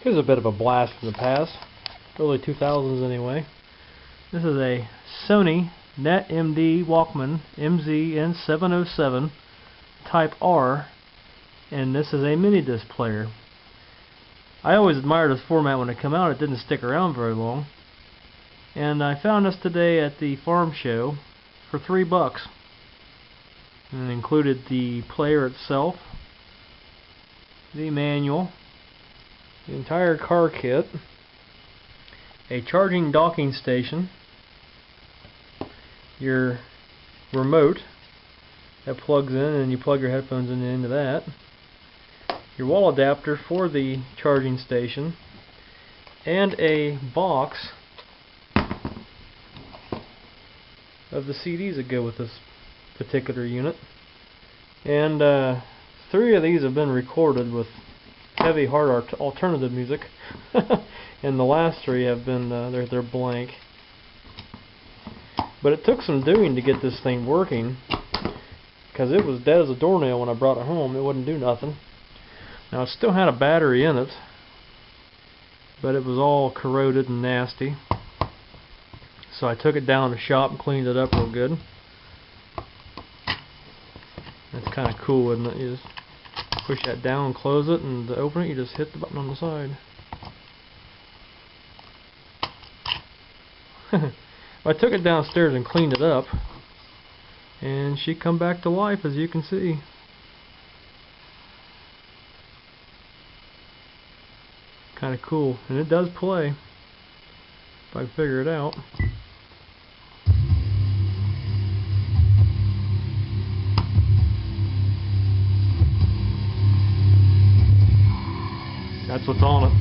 Here's a bit of a blast from the past, early 2000s anyway. This is a Sony NetMD Walkman MZ-N707 Type R, and this is a mini disc player. I always admired this format when it came out. It didn't stick around very long, and I found this today at the farm show for $3, and it included the player itself, the manual, the entire car kit, a charging docking station, your remote that plugs in and you plug your headphones into that, your wall adapter for the charging station, and a box of the CDs that go with this particular unit. And 3 of these have been recorded with heavy hard alternative music and the last 3 have been they're blank. But it took some doing to get this thing working, because it was dead as a doornail when I brought it home. It wouldn't do nothing. Now it still had a battery in it, but it was all corroded and nasty. So I took it down to the shop and cleaned it up real good. That's kind of cool, isn't it? You just push that down, close it, and to open it you just hit the button on the side. I took it downstairs and cleaned it up, and she come back to life, as you can see. Kind of cool, and it does play if I can figure it out. That's what's on it.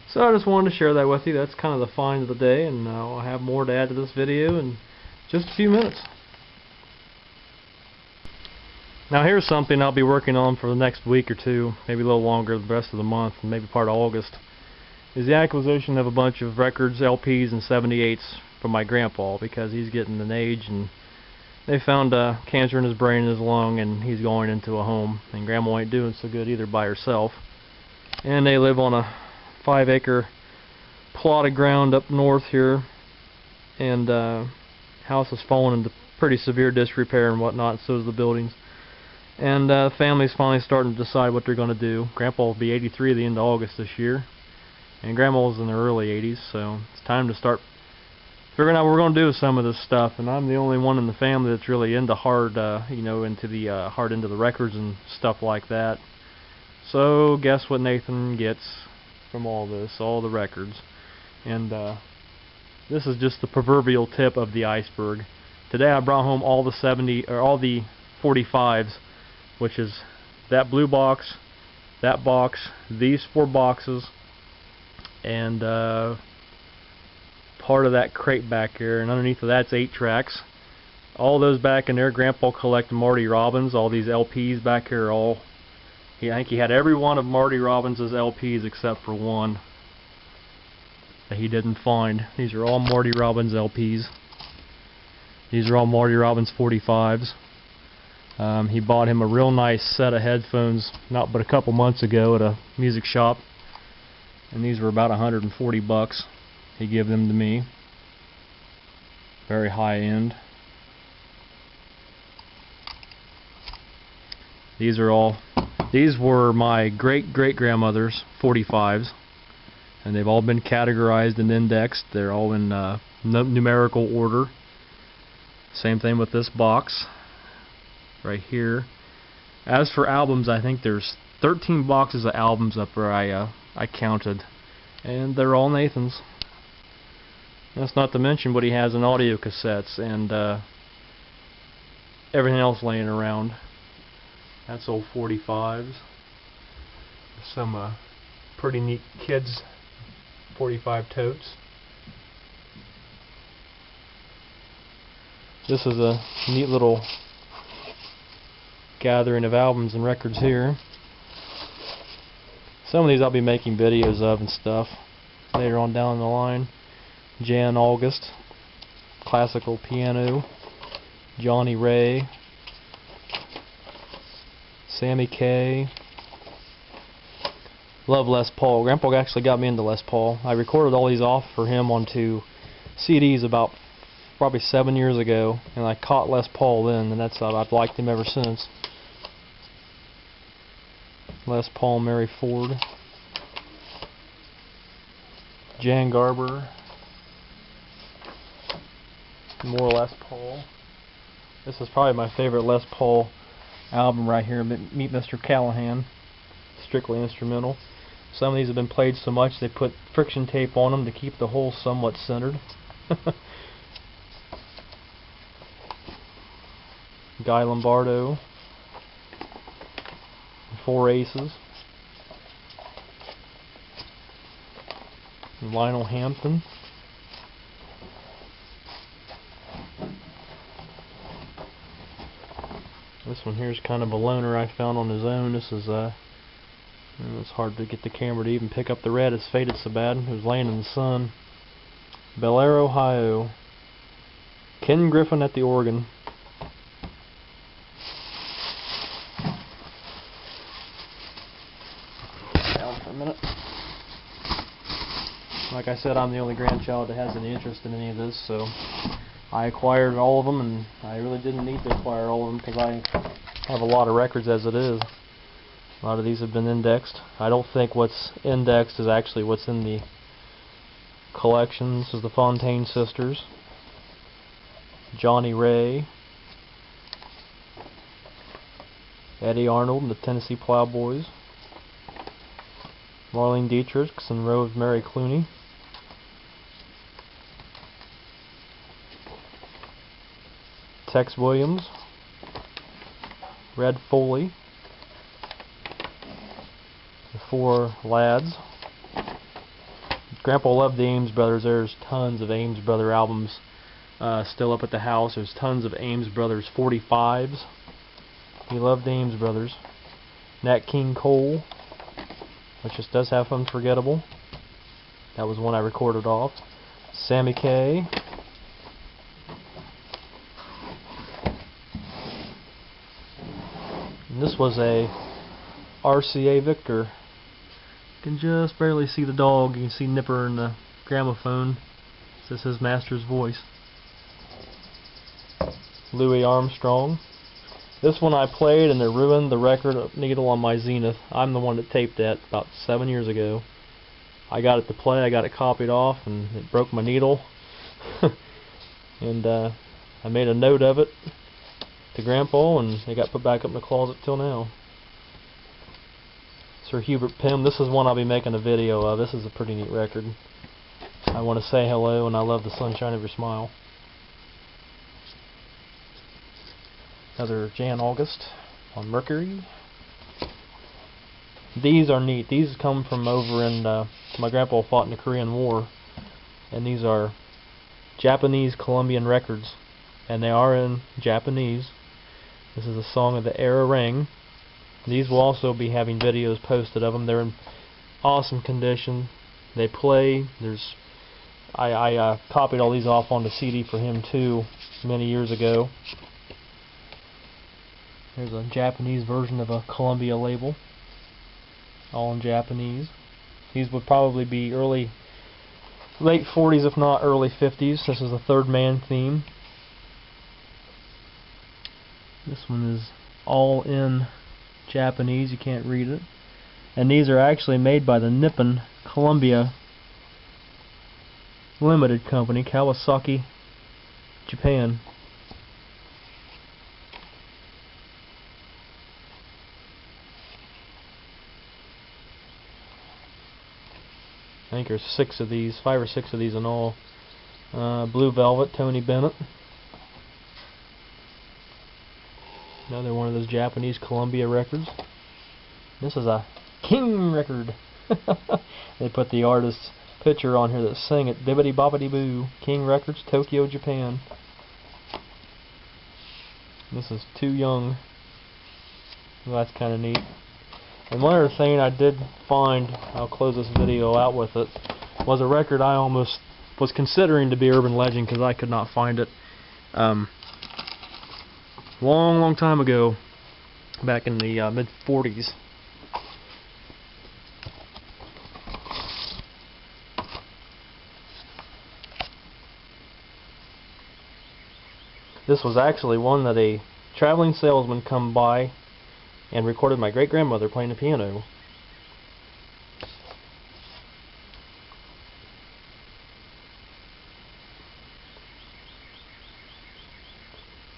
So I just wanted to share that with you. That's kind of the find of the day, and I'll have more to add to this video in just a few minutes. Now here's something I'll be working on for the next week or two, maybe a little longer, the rest of the month, and maybe part of August, is the acquisition of a bunch of records, LPs, and 78s from my grandpa, because he's getting an age, and they found cancer in his brain and his lung, and he's going into a home, and Grandma ain't doing so good either by herself. And they live on a 5-acre plot of ground up north here, and house has fallen into pretty severe disrepair and whatnot, so is the buildings. And the family's finally starting to decide what they're going to do. Grandpa will be 83 at the end of August this year, and Grandma's in their early 80s, so it's time to start figuring out what we're going to do with some of this stuff. And I'm the only one in the family that's really into hard, into the records and stuff like that. So guess what Nathan gets from all this, all the records. And this is just the proverbial tip of the iceberg. Today I brought home all the 45s, which is that blue box, that box, these 4 boxes, and part of that crate back here, and underneath of that's 8 tracks. All those back in there, Grandpa collected Marty Robbins. All these LPs back here are all, I think he had every one of Marty Robbins' LPs except for one that he didn't find. These are all Marty Robbins LPs. These are all Marty Robbins 45s. He bought him a real nice set of headphones not but a couple months ago at a music shop, and these were about $140. He gave them to me. Very high end. These were my great-great-grandmother's 45s, and they've all been categorized and indexed. They're all in numerical order. Same thing with this box right here. As for albums, I think there's 13 boxes of albums up there I counted, and they're all Nathan's. That's not to mention what he has in audio cassettes and everything else laying around. That's old 45s. Some pretty neat kids 45 totes. This is a neat little gathering of albums and records here. Some of these I'll be making videos of and stuff later on down the line. Jan August, classical piano, Johnny Ray, Sammy Kaye. Love Les Paul. Grandpa actually got me into Les Paul. I recorded all these off for him onto CDs about probably 7 years ago, and I caught Les Paul then, and that's I've liked him ever since. Les Paul, Mary Ford. Jan Garber. More Les Paul. This is probably my favorite Les Paul album right here, Meet Mr. Callahan. Strictly instrumental. Some of these have been played so much they put friction tape on them to keep the hole somewhat centered. Guy Lombardo. Four Aces. Lionel Hampton. This one here is kind of a loner I found on his own. This is it's hard to get the camera to even pick up the red. It's faded so bad. It was laying in the sun. Bel Air, Ohio. Ken Griffin at the organ. Down for a minute. Like I said, I'm the only grandchild that has any interest in any of this, so I acquired all of them, and I really didn't need to acquire all of them because I have a lot of records as it is. A lot of these have been indexed. I don't think what's indexed is actually what's in the collection. This is the Fontaine Sisters. Johnny Ray. Eddie Arnold and the Tennessee Plowboys. Marlene Dietrich and Rosemary Clooney. Tex Williams. Red Foley. The Four Lads. Grandpa loved the Ames Brothers. There's tons of Ames Brother albums still up at the house. There's tons of Ames Brothers 45s. He loved the Ames Brothers. Nat King Cole, which just does have Unforgettable. That was one I recorded off. Sammy Kaye. And this was a RCA Victor. You can just barely see the dog. You can see Nipper in the gramophone. This is his master's voice. Louis Armstrong. This one I played and it ruined the record needle on my Zenith. I'm the one that taped that about 7 years ago. I got it to play, I got it copied off, and it broke my needle. And I made a note of it to Grandpa, and it got put back up in the closet till now. Sir Hubert Pym. This is one I'll be making a video of. This is a pretty neat record. I Want to Say Hello and I Love the Sunshine of Your Smile. Another Jan August on Mercury. These are neat. These come from over in my grandpa fought in the Korean War, and these are Japanese Colombian records, and they are in Japanese. This is a song of the Era Ring. These will also be having videos posted of them. They're in awesome condition. They play. I copied all these off on the CD for him too many years ago. There's a Japanese version of a Columbia label, all in Japanese. These would probably be late 40s if not early 50s. This is the Third Man theme. This one is all in Japanese, you can't read it. And these are actually made by the Nippon Columbia Limited Company, Kawasaki, Japan. I think there's 6 of these, 5 or 6 of these in all. Blue Velvet, Tony Bennett. Another one of those Japanese Columbia records. This is a King record. They put the artist's picture on here that sang it. Bibbidi Bobbidi Boo. King Records, Tokyo, Japan. This is Too Young. Well, that's kind of neat. And one other thing I did find, I'll close this video out with it, was a record I almost was considering to be urban legend because I could not find it. Long time ago, back in the mid-40s. This was actually one that a traveling salesman come by and recorded my great-grandmother playing the piano.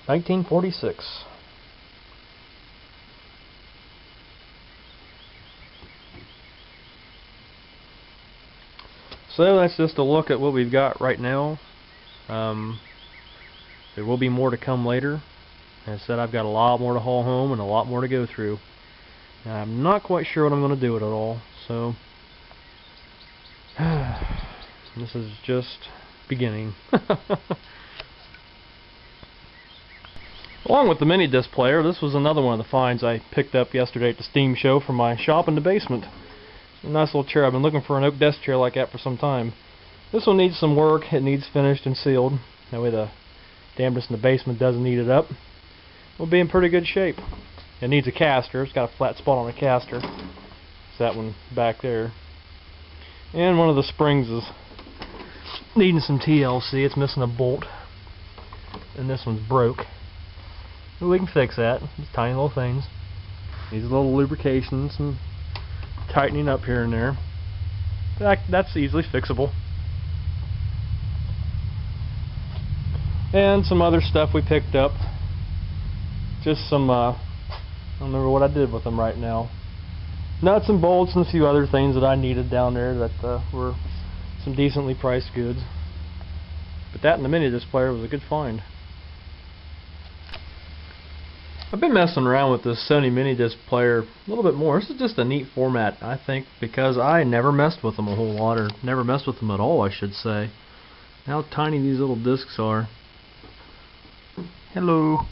(1946). So that's just a look at what we've got right now. There will be more to come later. As I said, I've got a lot more to haul home and a lot more to go through. And I'm not quite sure what I'm going to do with it all, so this is just beginning. Along with the mini disc player, this was another one of the finds I picked up yesterday at the Steam show for my shop in the basement. A nice little chair. I've been looking for an oak desk chair like that for some time. This one needs some work. It needs finished and sealed. That way the dampness in the basement doesn't eat it up. It'll be in pretty good shape. It needs a caster. It's got a flat spot on a caster. It's that one back there. And one of the springs is needing some TLC. It's missing a bolt. And this one's broke. But we can fix that. Just tiny little things. Needs a little lubrication, some tightening up here and there. That's easily fixable. And some other stuff we picked up. Just some, I don't remember what I did with them right now. Nuts and bolts and a few other things that I needed down there that were some decently priced goods. But that and the mini disc player was a good find. I've been messing around with this Sony mini disc player a little bit more. This is just a neat format, I think, because I never messed with them a whole lot, or never messed with them at all, I should say. How tiny these little discs are. Hello.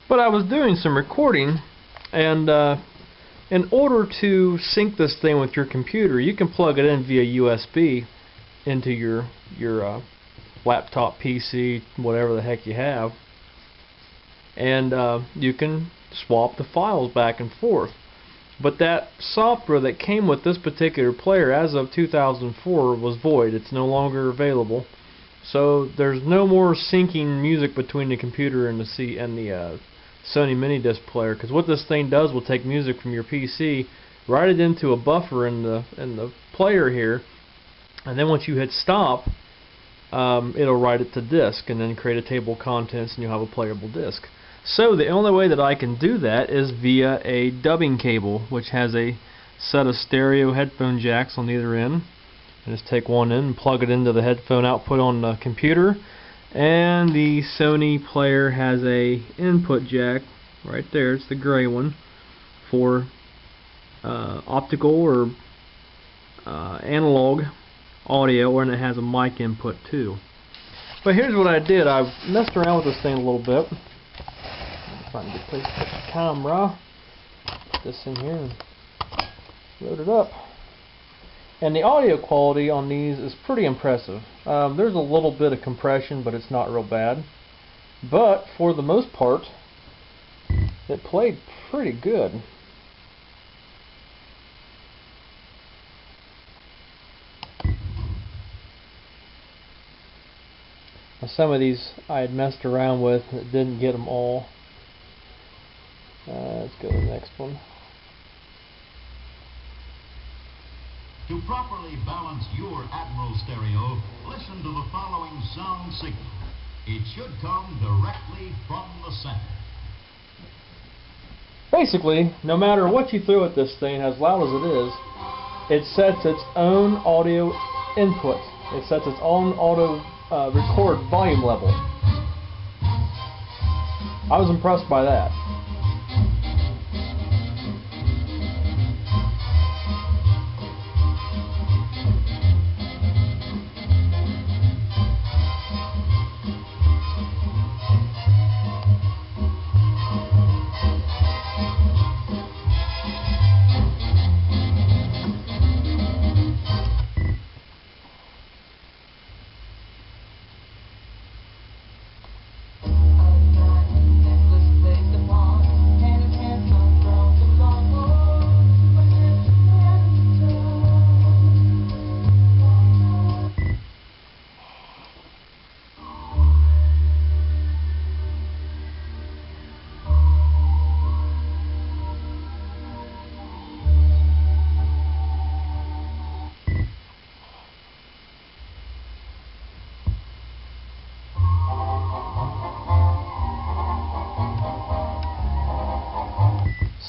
But I was doing some recording, and in order to sync this thing with your computer, you can plug it in via USB into your laptop, PC, whatever the heck you have, and you can swap the files back and forth. But that software that came with this particular player as of 2004 was void. It's no longer available. So there's no more syncing music between the computer and the Sony mini disc player, because what this thing does will take music from your PC, write it into a buffer in the player here, and then once you hit stop, it'll write it to disk and then create a table of contents, and you'll have a playable disc. So the only way that I can do that is via a dubbing cable, which has a set of stereo headphone jacks on either end. And just take one in and plug it into the headphone output on the computer, and the Sony player has a input jack right there. It's the gray one for optical or analog audio, and it has a mic input too. But here's what I did. I messed around with this thing a little bit. Find a good place to put the camera. Put this in here and load it up. And the audio quality on these is pretty impressive. There's a little bit of compression, but it's not real bad. But for the most part, it played pretty good. Now, some of these I had messed around with and didn't get them all. Let's go to the next one. To properly balance your Admiral stereo, listen to the following sound signal. It should come directly from the center. Basically, no matter what you throw at this thing, as loud as it is, it sets its own audio input. It sets its own auto record volume level. I was impressed by that.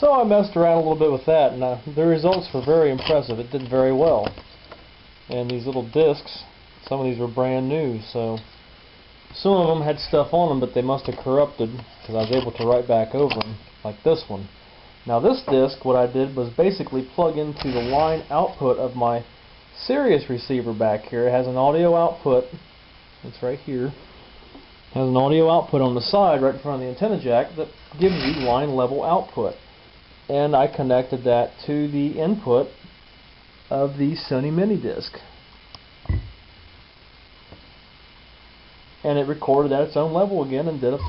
So I messed around a little bit with that, and the results were very impressive. It did very well. And these little discs, some of these were brand new, so some of them had stuff on them, but they must have corrupted because I was able to write back over them, like this one. Now this disc, what I did was basically plug into the line output of my Sirius receiver back here. It has an audio output, it's right here. It has an audio output on the side right in front of the antenna jack that gives you line level output. And I connected that to the input of the Sony Mini Disc. And it recorded at its own level again and did a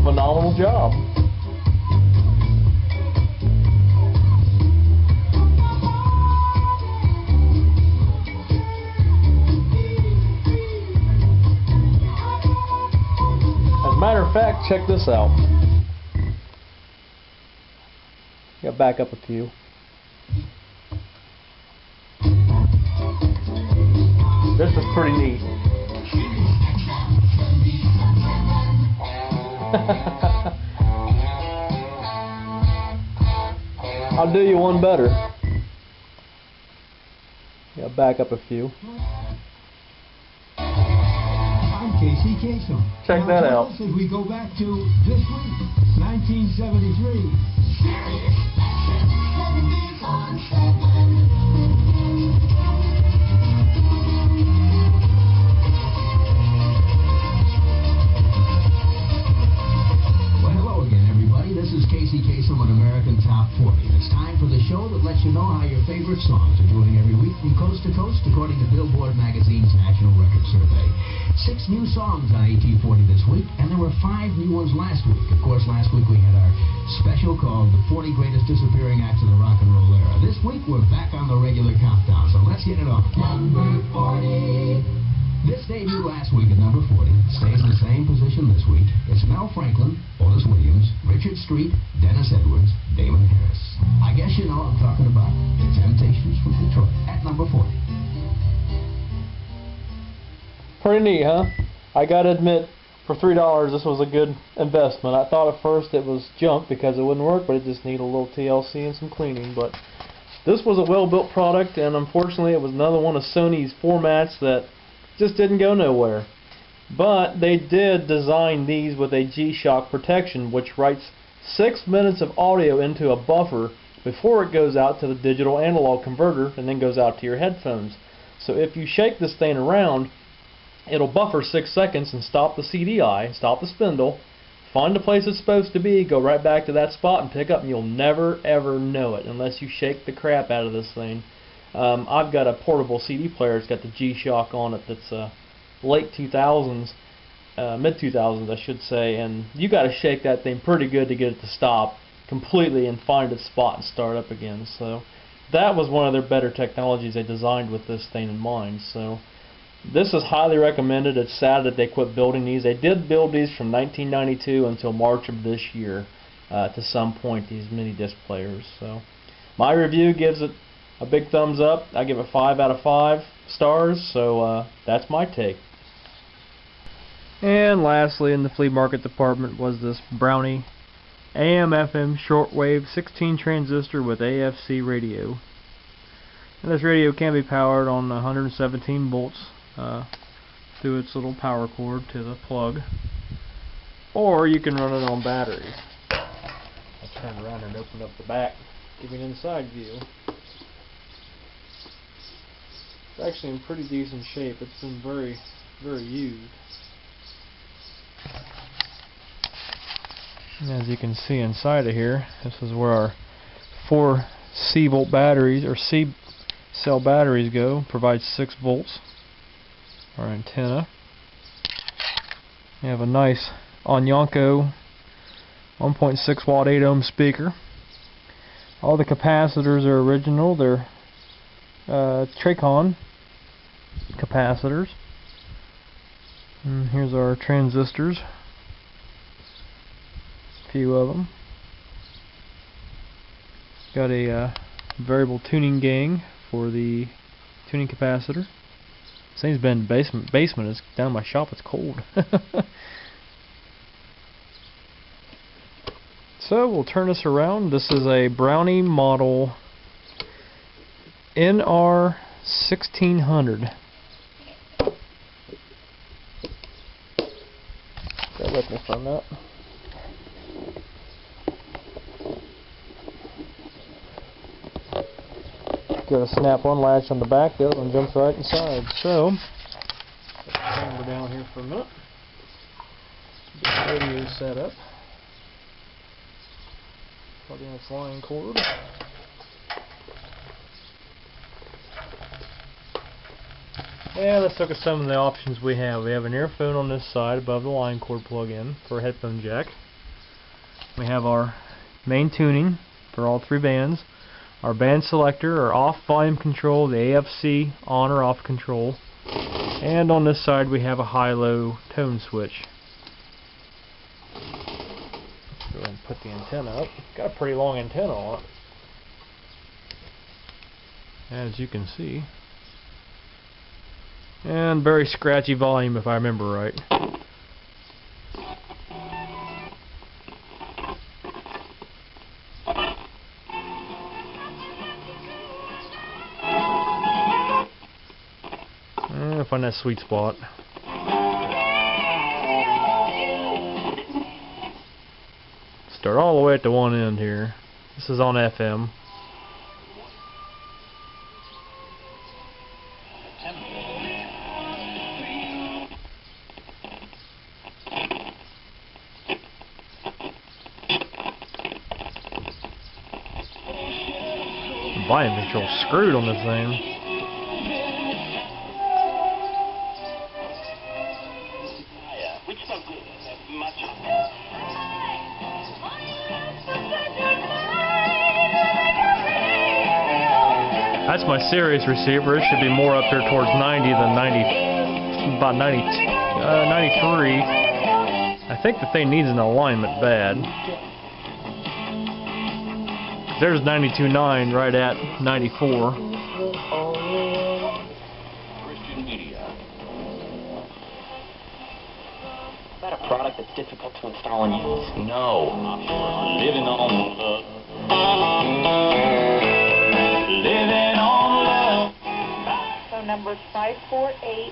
phenomenal job. As a matter of fact, check this out. Got back up a few. This is pretty neat. I'll do you one better. Got back up a few. I'm Casey Kasem. Check that out. As we go back to this week, 1973. Well, hello again, everybody. This is Casey Kasem with American Top 40. It's time for the show that lets you know how your favorite songs are doing every week from coast to coast, according to Billboard Magazine's National Record Survey. 6 new songs on AT40 this week, and there were 5 new ones last week. Of course, last week we had our special called The 40 Greatest Disappearing Acts of the Rock and Roll Era. This week we're back on the regular countdown, so let's get it on. Number 40. This debuted last week at number 40, stays in the same position this week. It's Mel Franklin, Otis Williams, Richard Street, Dennis Edwards, Damon Harris. I guess you know what I'm talking about. The Temptations from Detroit at number 40. Pretty neat, huh? I gotta admit, for $3 this was a good investment. I thought at first it was junk because it wouldn't work, but it just needed a little TLC and some cleaning. But this was a well-built product, and unfortunately it was another one of Sony's formats that just didn't go nowhere. But they did design these with a G-Shock protection, which writes 6 minutes of audio into a buffer before it goes out to the digital analog converter and then goes out to your headphones. So if you shake this thing around, it'll buffer 6 seconds and stop the CDI, stop the spindle, find the place it's supposed to be, go right back to that spot and pick up, and you'll never ever know it unless you shake the crap out of this thing. I've got a portable CD player. It's got the G-Shock on it that's late 2000s, mid 2000s I should say, and you got to shake that thing pretty good to get it to stop completely and find its spot and start up again. So that was one of their better technologies they designed with this thing in mind. So this is highly recommended. It's sad that they quit building these. They did build these from 1992 until March of this year to some point, these mini disc players. So my review gives it a big thumbs up. I give it 5 out of 5 stars, so that's my take. And lastly, in the flea market department was this Brownie AM/FM shortwave 16 transistor with AFC radio. And this radio can be powered on 117 volts through its little power cord to the plug, or you can run it on batteries. I'll turn around and open up the back, give you an inside view. It's actually in pretty decent shape. It's been very, very used. And as you can see inside of here, this is where our 4 C-volt batteries, or C-cell batteries go. Provides 6 volts. Our antenna. We have a nice Onyanko 1.6 watt 8 ohm speaker. All the capacitors are original. They're Tracon capacitors. And here's our transistors. A few of them. Got a variable tuning gang for the tuning capacitor. This thing's been in the basement. It's down in my shop. It's cold. So we'll turn this around. This is a Brownie model NR 1600. Bear with me for a minute. Got a snap-on latch on the back, the other one jumps right inside. So, put the camera down here for a minute. Get the radio set up. Plug in its line cord. And let's look at some of the options we have. We have an earphone on this side above the line cord plug-in for a headphone jack. We have our main tuning for all three bands. Our band selector, our off volume control, the AFC on or off control. And on this side we have a high-low tone switch. Go ahead and put the antenna up. It's got a pretty long antenna on it, as you can see. And very scratchy volume if I remember right. And find that sweet spot. Start all the way at the one end here. This is on FM. Volume control screwed on this thing. That's my Sirius receiver. It should be more up here towards 90 than 90, about 93. I think the thing needs an alignment bad. There's 92.9 right at 94. Christian Media. Is that a product that's difficult to install and use? No. Living on love. Living on love. Phone number 548-664,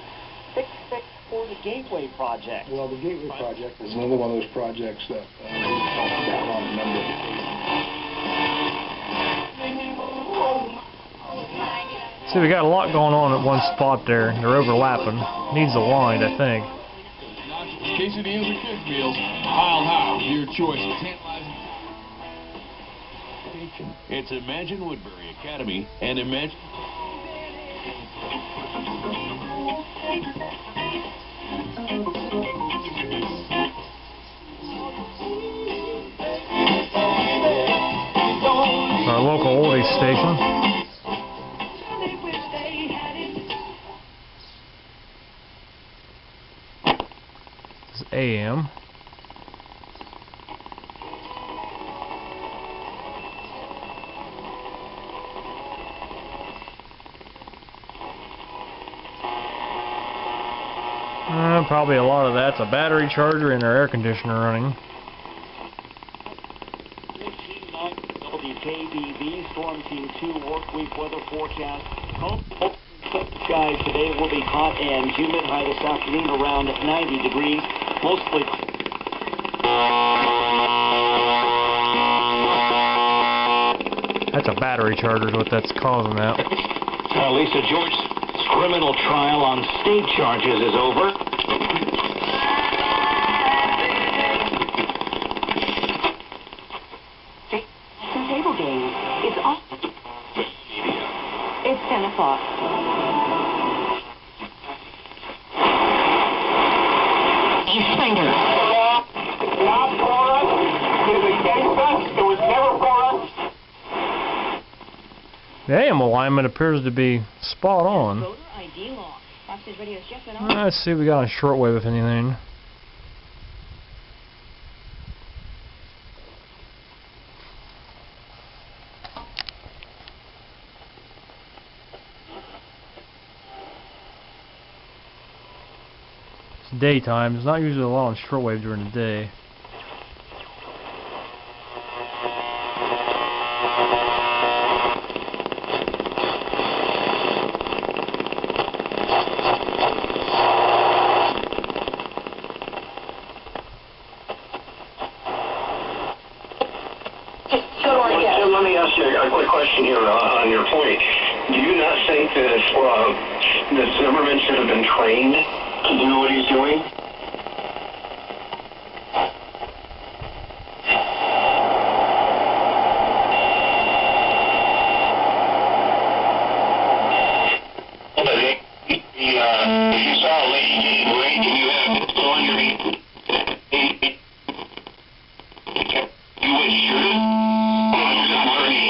the Gateway Project. Well, the Gateway Project is another one of those projects that we've talked about on a number of occasions. See, we got a lot going on at one spot there. They're overlapping. Needs aligned, I think. Quesadillas or cooked meals, piled high, your choice. It's Imagine Woodbury Academy and Imagine. Our local oldies station. This is AM. Probably a lot of that's a battery charger and our air conditioner running. WKBV Storm Team 2 workweek weather forecast. Skies today will be hot and humid. High this afternoon around 90 degrees. Mostly. That's a battery charger is what that's causing that. Lisa George's criminal trial on state charges is over. Table game. It's off. It's 10 o'clock. Finder. Not for us. It was against us. It was never for us. The AM alignment appears to be spot on. Let's see if we got on shortwave if anything. It's daytime. There's not usually a lot on shortwave during the day. point. Do you not think that Zimmerman should have been trained to do what he's doing? If you saw a lady getting raped and you had a pistol on your hand, you wouldn't shoot it? You're not hurting.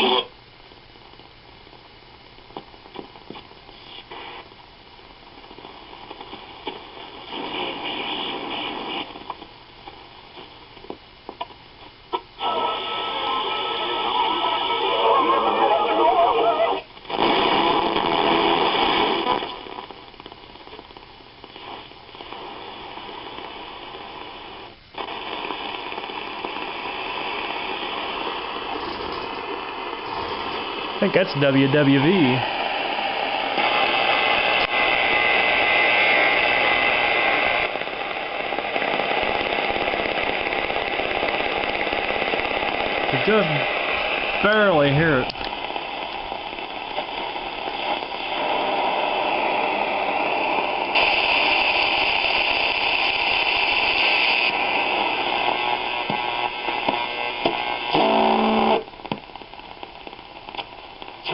I think that's WWV. I just barely hear it.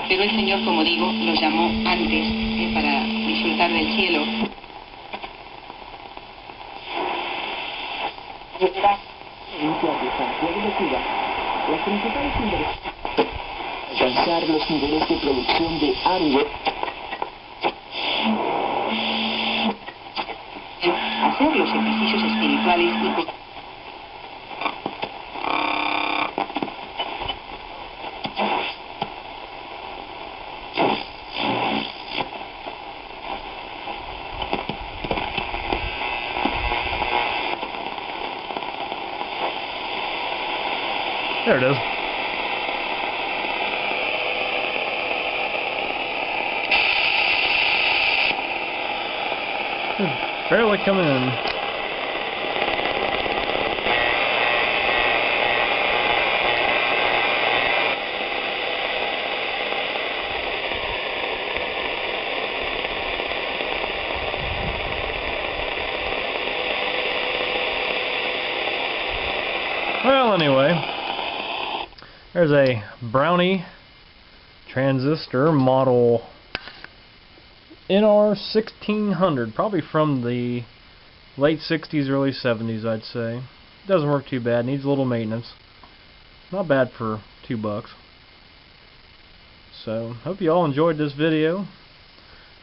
Pero el Señor, como digo, los llamó antes para disfrutar del cielo. Las principales inversiones alcanzar los niveles de producción de Ariel, hacer los ejercicios espirituales y there it is. It's barely coming in. Well, anyway. There's a Brownie transistor model NR1600, probably from the late 60s, early 70s, I'd say. Doesn't work too bad, needs a little maintenance. Not bad for $2. So, hope you all enjoyed this video.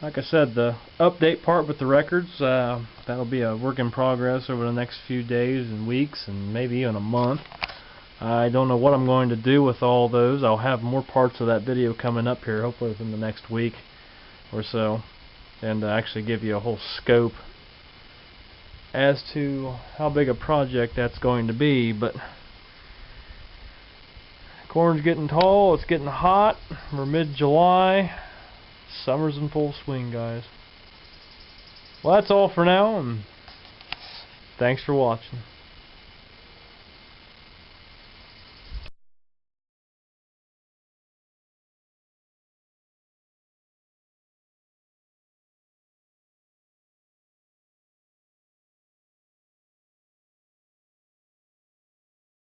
Like I said, the update part with the records, that'll be a work in progress over the next few days and weeks and maybe even a month. I don't know what I'm going to do with all those. I'll have more parts of that video coming up here, hopefully within the next week or so, and actually give you a whole scope as to how big a project that's going to be. But corn's getting tall, it's getting hot, we're mid-July, summer's in full swing, guys. Well, that's all for now, and thanks for watching.